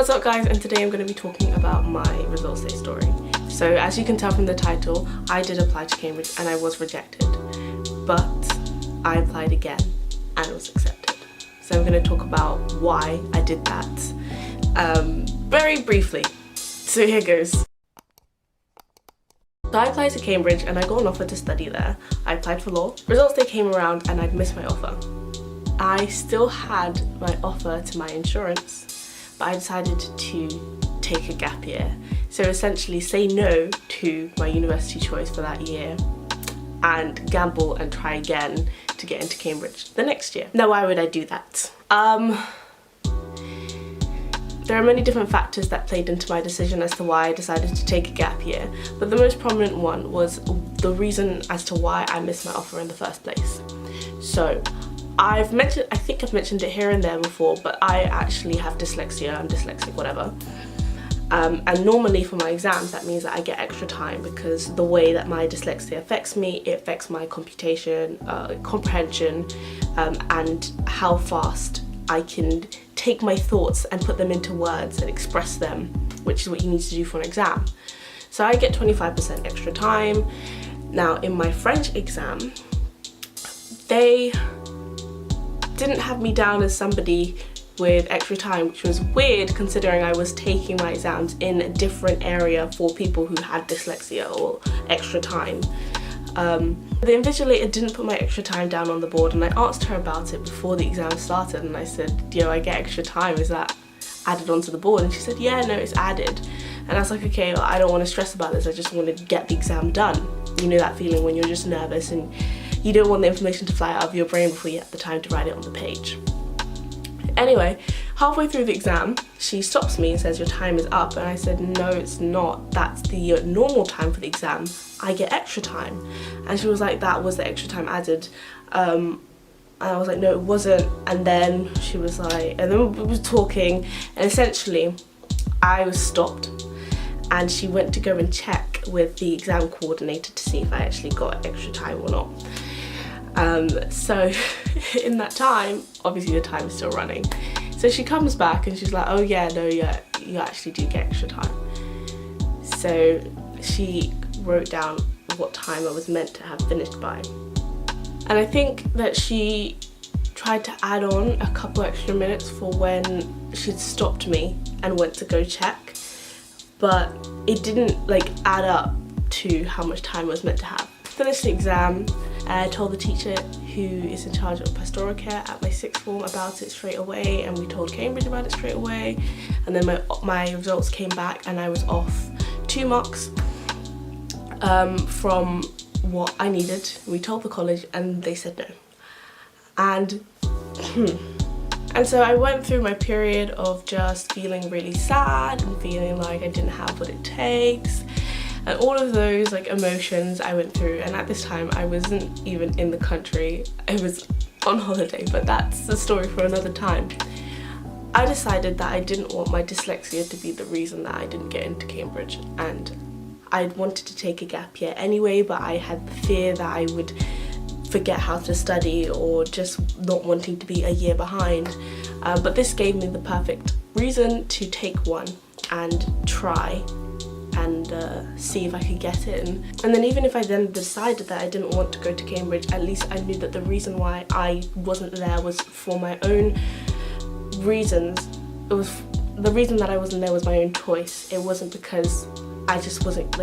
What's up guys, and today I'm going to be talking about my results day story. So as you can tell from the title, I did apply to Cambridge and I was rejected, but I applied again and was accepted. So I'm going to talk about why I did that very briefly. So here goes. So I applied to Cambridge and I got an offer to study there. I applied for law. Results day came around and I'd missed my offer. I still had my offer to my insurance, but I decided to take a gap year. So essentially say no to my university choice for that year and gamble and try again to get into Cambridge the next year. Now why would I do that? There are many different factors that played into my decision as to why I decided to take a gap year, but the most prominent one was the reason as to why I missed my offer in the first place. So I think I've mentioned it here and there before, but I actually have dyslexia. I'm dyslexic, whatever. And normally for my exams, that means that I get extra time because the way that my dyslexia affects me, it affects my computation, comprehension, and how fast I can take my thoughts and put them into words and express them, which is what you need to do for an exam. So I get 25% extra time. Now in my French exam, they didn't have me down as somebody with extra time, which was weird considering I was taking my exams in a different area for people who had dyslexia or extra time. The invigilator didn't put my extra time down on the board, and I asked her about it before the exam started, and I said, yo, I get extra time, is that added onto the board? And she said, yeah, no, it's added. And I was like, okay, well, I don't want to stress about this, I just want to get the exam done. You know that feeling when you're just nervous and you don't want the information to fly out of your brain before you have the time to write it on the page. Anyway, halfway through the exam, she stops me and says, your time is up. And I said, no, it's not. That's the normal time for the exam. I get extra time. And she was like, that was the extra time added. And I was like, no, it wasn't. And then she was like, and then we were talking, and essentially I was stopped. And she went to go and check with the exam coordinator to see if I actually got extra time or not. So in that time, obviously the time is still running. So she comes back and she's like, oh yeah, no, yeah, you actually do get extra time. So she wrote down what time I was meant to have finished by. And I think that she tried to add on a couple extra minutes for when she'd stopped me and went to go check, but it didn't add up to how much time I was meant to have. Finished the exam, I told the teacher who is in charge of pastoral care at my sixth form about it straight away, and we told Cambridge about it straight away, and then my results came back and I was off 2 marks from what I needed. We told the college and they said no. And so I went through my period of just feeling really sad and feeling like I didn't have what it takes. And all of those emotions I went through, and at this time I wasn't even in the country, I was on holiday, but that's the story for another time. I decided that I didn't want my dyslexia to be the reason that I didn't get into Cambridge, and I wanted to take a gap year anyway, but I had the fear that I would forget how to study or just not wanting to be a year behind. But this gave me the perfect reason to take one and try and see if I could get in. And then even if I then decided that I didn't want to go to Cambridge, at least I knew that the reason why I wasn't there was for my own reasons. It was the reason that I wasn't there was my own choice. It wasn't because I just wasn't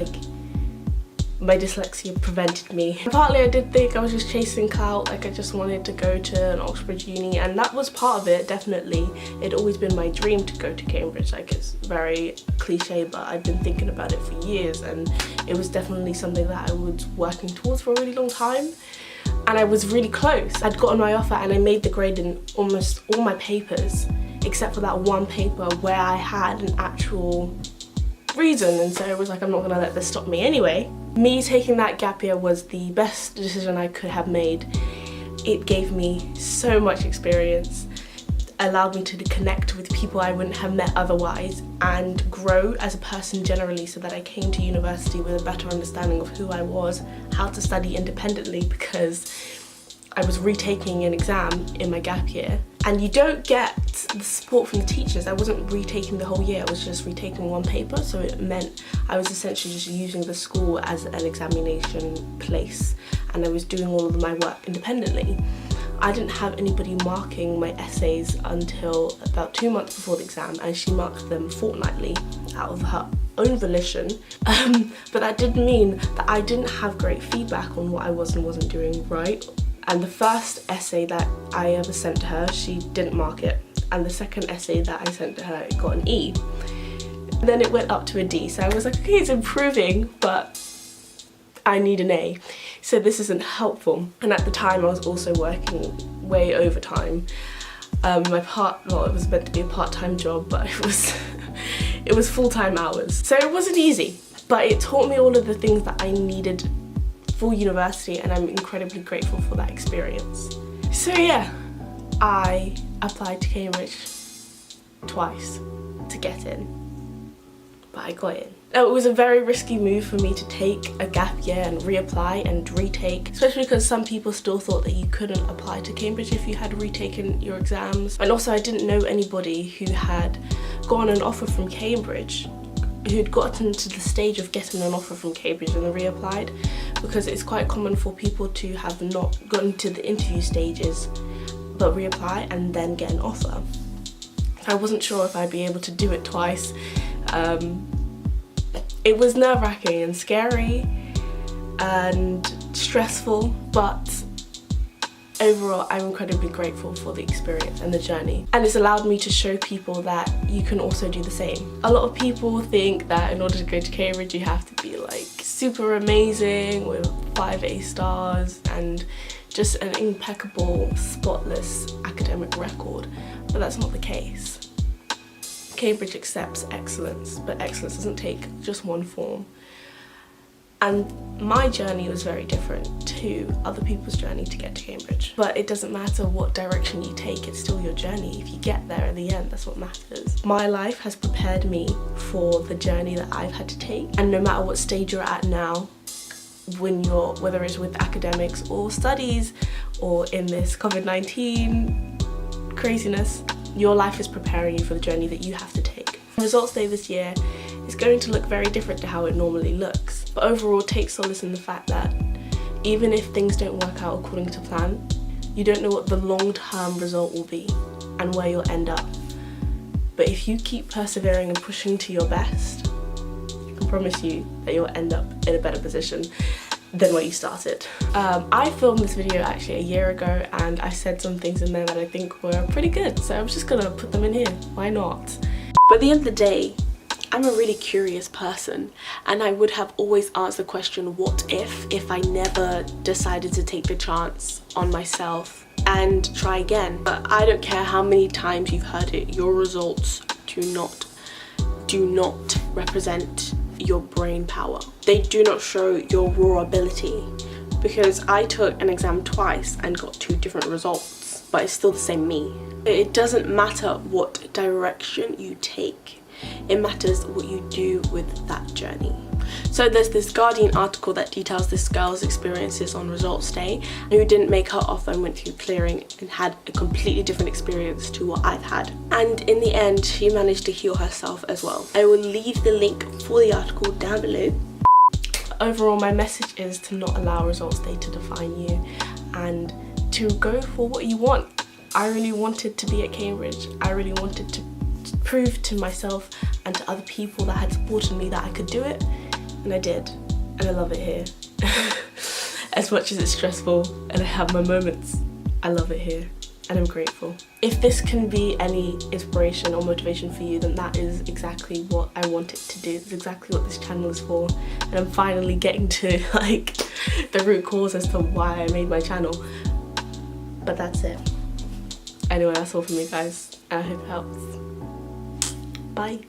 my dyslexia prevented me. And partly I did think I was just chasing clout, I just wanted to go to an Oxford uni, and that was part of it, definitely. It'd always been my dream to go to Cambridge, it's very cliche, but I'd been thinking about it for years, and it was definitely something that I was working towards for a really long time. And I was really close. I'd gotten my offer and I made the grade in almost all my papers, except for that one paper where I had an actual reason, and so it was I'm not gonna let this stop me anyway. Me taking that gap year was the best decision I could have made. It gave me so much experience, allowed me to connect with people I wouldn't have met otherwise, and grow as a person generally, so that I came to university with a better understanding of who I was, how to study independently, because I was retaking an exam in my gap year, And you don't get the support from the teachers. I wasn't retaking the whole year, I was just retaking one paper, so it meant I was essentially just using the school as an examination place, and I was doing all of my work independently. I didn't have anybody marking my essays until about 2 months before the exam, and she marked them fortnightly out of her own volition. But that did mean that I didn't have great feedback on what I was and wasn't doing right. And the first essay that I ever sent to her, she didn't mark it. And the second essay that I sent to her, it got an E. And then it went up to a D. So I was like, okay, it's improving, but I need an A. So this isn't helpful. And at the time I was also working way overtime. Well, it was meant to be a part-time job, but it was full-time hours. So it wasn't easy, but it taught me all of the things that I needed for university, and I'm incredibly grateful for that experience. So yeah, I applied to Cambridge twice to get in, but I got in. It was a very risky move for me to take a gap year and reapply and retake, especially because some people still thought that you couldn't apply to Cambridge if you had retaken your exams. And also I didn't know anybody who had gotten an offer from Cambridge, who'd gotten to the stage of getting an offer from Cambridge and reapplied, because it's quite common for people to have not gotten to the interview stages but reapply and then get an offer. I wasn't sure if I'd be able to do it twice. It was nerve-wracking and scary and stressful, but overall I'm incredibly grateful for the experience and the journey, and it's allowed me to show people that you can also do the same. A lot of people think that in order to go to Cambridge you have to be like super amazing with 5 A stars and just an impeccable, spotless academic record, but that's not the case. Cambridge accepts excellence, but excellence doesn't take just one form. And my journey was very different to other people's journey to get to Cambridge. But it doesn't matter what direction you take, it's still your journey. If you get there at the end, that's what matters. My life has prepared me for the journey that I've had to take. And no matter what stage you're at now, whether it's with academics or studies or in this COVID-19 craziness, your life is preparing you for the journey that you have to take. Results day this year is going to look very different to how it normally looks, but overall take solace in the fact that even if things don't work out according to plan, you don't know what the long-term result will be and where you'll end up. But if you keep persevering and pushing to your best, I can promise you that you'll end up in a better position than where you started. I filmed this video actually a year ago, and I said some things in there that I think were pretty good, so I'm just gonna put them in here. Why not? But at the end of the day, I'm a really curious person, and I would have always asked the question, what if I never decided to take the chance on myself and try again? But I don't care how many times you've heard it, your results do not represent your brain power. They do not show your raw ability, because I took an exam twice and got 2 different results, but it's still the same me. It doesn't matter what direction you take, it matters what you do with that journey. So there's this Guardian article that details this girl's experiences on results day, who didn't make her offer and went through clearing and had a completely different experience to what I've had. And in the end, she managed to heal herself as well. I will leave the link for the article down below. Overall, my message is to not allow results day to define you and to go for what you want. I really wanted to be at Cambridge. I really wanted to prove to myself and to other people that had supported me that I could do it, and I did, and I love it here. As much as it's stressful and I have my moments, I love it here and I'm grateful. If this can be any inspiration or motivation for you, then that is exactly what I want it to do. It's exactly what this channel is for, and I'm finally getting to like the root cause as to why I made my channel. But that's it. Anyway, that's all from me guys, and I hope it helps. Bye.